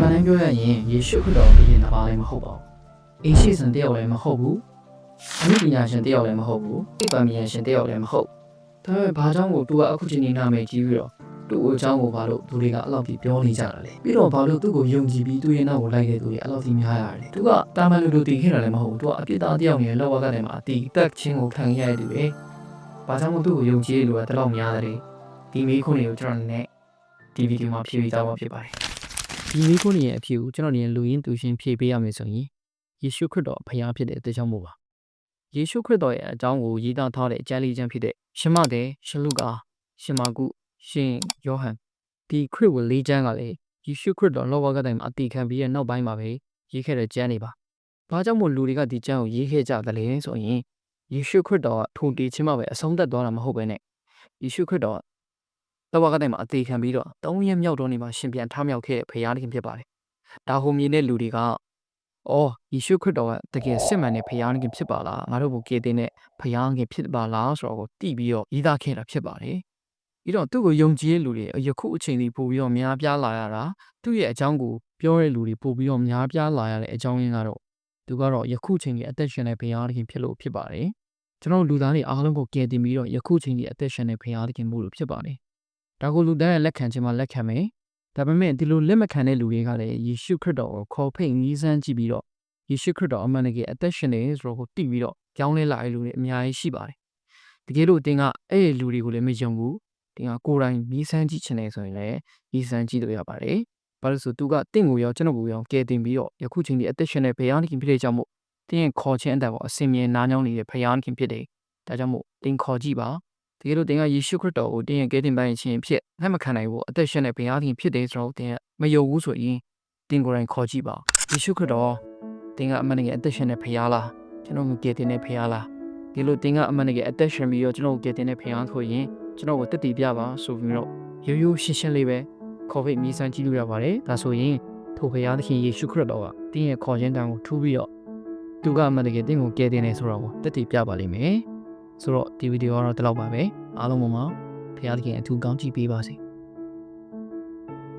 မှန်တိုင်းပြောရရင်ယေရှုခရစ်တော်ဘုရင်တစ်ပါးလည်းမဟုတ်ပါဘူးအိရှိစံတယောက်လည်းမဟုတ်ဘူးအမှုပညာရှင်တယောက်လည်းမဟုတ်ဘူးသိပ္ပံပညာရှင်တယောက်လည်းမဟုတ်ဒါပေမဲ့ဘာကြောင့်ကိုသူကအခုချိန်နေနာမည်ကြီးပြီးတော့သူ့အကြောင်းကိုဘာလို့သူတွေကအဲ့လောက်ကြီးပြောနေကြတာလဲပြီးတော့ဘာလို့သူ့ကိုယုံကြည်ပြီးသူ့ရဲ့နောက်ကိုလိုက်တဲ့သူတွေအဲ့လောက်ကြီးများရတယ်သူကတာမန်လူတည်ခဲ့တာလည်းမဟုတ်ဘူးသူကအပြစ်သားတယောက်နေလောက်ဝကတဲ့မှာအတီးတက်ချင်းကိုခံရတဲ့သူတွေဘာကြောင့်မို့သူ့ကိုယုံကြည်လို့တလောက်များတယ်ဒီမိခွန်းတွေကိုကျွန်တော်နဲ့ဒီဗီဒီယိုမှာဖြည့်ပေးသွားမှာဖြစ်ပါတယ်ဒီမိခွန်းရဲ့အဖြစ်ကိုကျွန်တော်တို့လူရင်းသူရှင်ဖြည့်ပေးရမယ်ဆိုရင်ယေရှုခရစ်တော်ဖခင်ဖြစ်တဲ့အကြောင်းမို့ပါယေရှုခရစ်တော်ရဲ့အကြောင်းကိုရေးသားထားတဲ့အကျမ်းလေးချမ်းဖြစ်တဲ့ရှမဿဲရှလုကာရှမာကုရှင်ယောဟန်ဒီခရစ်ဝင်လေးချမ်းကလည်းယေရှုခရစ်တော်လောကကတိုင်မှာအတည်ခံပြီးရဲ့နောက်ပိုင်းမှာပဲရေးခဲ့တဲ့ကျမ်းတွေပါဘာကြောင့်မို့လူတွေကဒီကျမ်းကိုရေးခဲ့ကြတယ်လဲဆိုရင်ယေရှုခရစ်တော်ကထုံတည်ခြင်းမှာပဲအဆုံးသတ်သွားတာမဟုတ်ပဲနဲ့ယေရှုခရစ်တော်လောကကတိုင်မှာအတည်ခံပြီးတော့၃ရက်မြောက်တော့နေမှာရှင်ပြန်ထမြောက်ခဲ့တဲ့ဖခင်သခင်ဖြစ်ပါတယ်ဒါဟိုမြင်တဲ့လူတွေကယေရှုခရစ်တော်ကတကယ်စစ်မှန်တဲ့ဖခင်ခင်ဖြစ်ပါလားငါတို့ကိုကယ်တင်တဲ့ဖခင်ခင်ဖြစ်ပါလားဆိုတော့ကိုတိပြီးတော့ရေးသားခဲ့တာဖြစ်ပါတယ်ပြီးတော့သူ့ကိုယုံကြည်တဲ့လူတွေယခုအချိန်ဒီပို့ပြီးတော့များပြားလာရတာသူ့ရဲ့အကြောင်းကိုပြောတဲ့လူတွေပို့ပြီးတော့များပြားလာရတဲ့အကြောင်းရင်းကတော့သူကတော့ယခုချိန်ဒီအသက်ရှင်တဲ့ဖခင်ခင်ဖြစ်လို့ဖြစ်ပါတယ်ကျွန်တော်လူသားတွေအားလုံးကိုကယ်တင်ပြီးတော့ယခုချိန်ဒီအသက်ရှင်တဲ့ဖခင်ခင်မှုလို့ဖြစ်ပါတယ်ဒါကိုလူသားရဲ့လက်ခံခြင်းမှာလက်ခံမယ်ဒါပေမဲ့ဒီလိုလက်မခံတဲ့လူတွေကလည်းယေရှုခရစ်တော်ကိုခေါ်ဖိတ်နီးစမ်းကြည့်ပြီးတော့ယေရှုခရစ်တော်အမှန်တကယ်အသက်ရှင်နေဆိုတော့ကိုသိပြီးတော့ကြောင်းလဲလာတဲ့လူတွေအများကြီးရှိပါတယ်တကယ်လို့တင်ကအဲ့ဒီလူတွေကိုလည်းမယုံဘူးတင်ကကိုယ်တိုင်နီးစမ်းကြည့်ချင်တယ်ဆိုရင်လည်းနီးစမ်းကြည့်လို့ရပါတယ်ဘာလို့ဆိုသူကတင့်ကိုရောကျွန်တော်ကိုရောကယ်တင်ပြီးတော့ယခုချိန်ဒီအသက်ရှင်တဲ့ဘုရားသခင်ဖြစ်တဲ့ကြောင့်မို့တင်ရဲ့ခေါ်ခြင်းအတန်ပေါ်အစင်မြဲနားညောင်းနေတဲ့ဘုရားသခင်ဖြစ်တယ်ဒါကြောင့်မို့တင်ခေါ်ကြည့်ပါတကယ်လို့တင်ကယေရှုခရစ်တော်ကိုတင်ရဲ့ကယ်တင်ပိုင်ခြင်းဖြစ်လက်မခံနိုင်ဘူးအသက်ရှင်တဲ့ဘုရားသခင်ဖြစ်တယ်ဆိုတော့တင်ကမယုံဘူးဆိုရင်တင်ကိုယ်တိုင်ခေါ်ကြည့်ပါယေရှုခရစ်တော်တင်ကအမှန်တကယ်အသက်ရှင်တဲ့ဘုရားလားကျွန်တော်ကိုကယ်တင်တဲ့ဘုရားလားဒီလိုတင်ကအမှန်တကယ်အသက်ရှင်ပြီးတော့ကျွန်တော်ကိုကယ်တင်တဲ့ဘုရားဆိုရင်ကျွန်တော်ကိုတက်တည်ပြပါဆိုပြီးတော့ရိုးရိုးရှင်းရှင်းလေးပဲခေါ်ဖိတ်မြည်ဆန်းကြည့်လို့ရပါတယ်ဒါဆိုရင်ထိုဘုရားသခင်ယေရှုခရစ်တော်ကတင်ရဲ့ခေါ်ခြင်းတန်ကိုထူးပြီးတော့သူကအမှန်တကယ်တင်ကိုကယ်တင်နေဆိုတော့တက်တည်ပြပါလိမ့်မယ်ဆိုတော့ဒီဗီဒီယိုကတော့ဒီလောက်ပါပဲအားလုံးပါဘုရားသခင်အထူးကောင်းချီးပေးပါစေ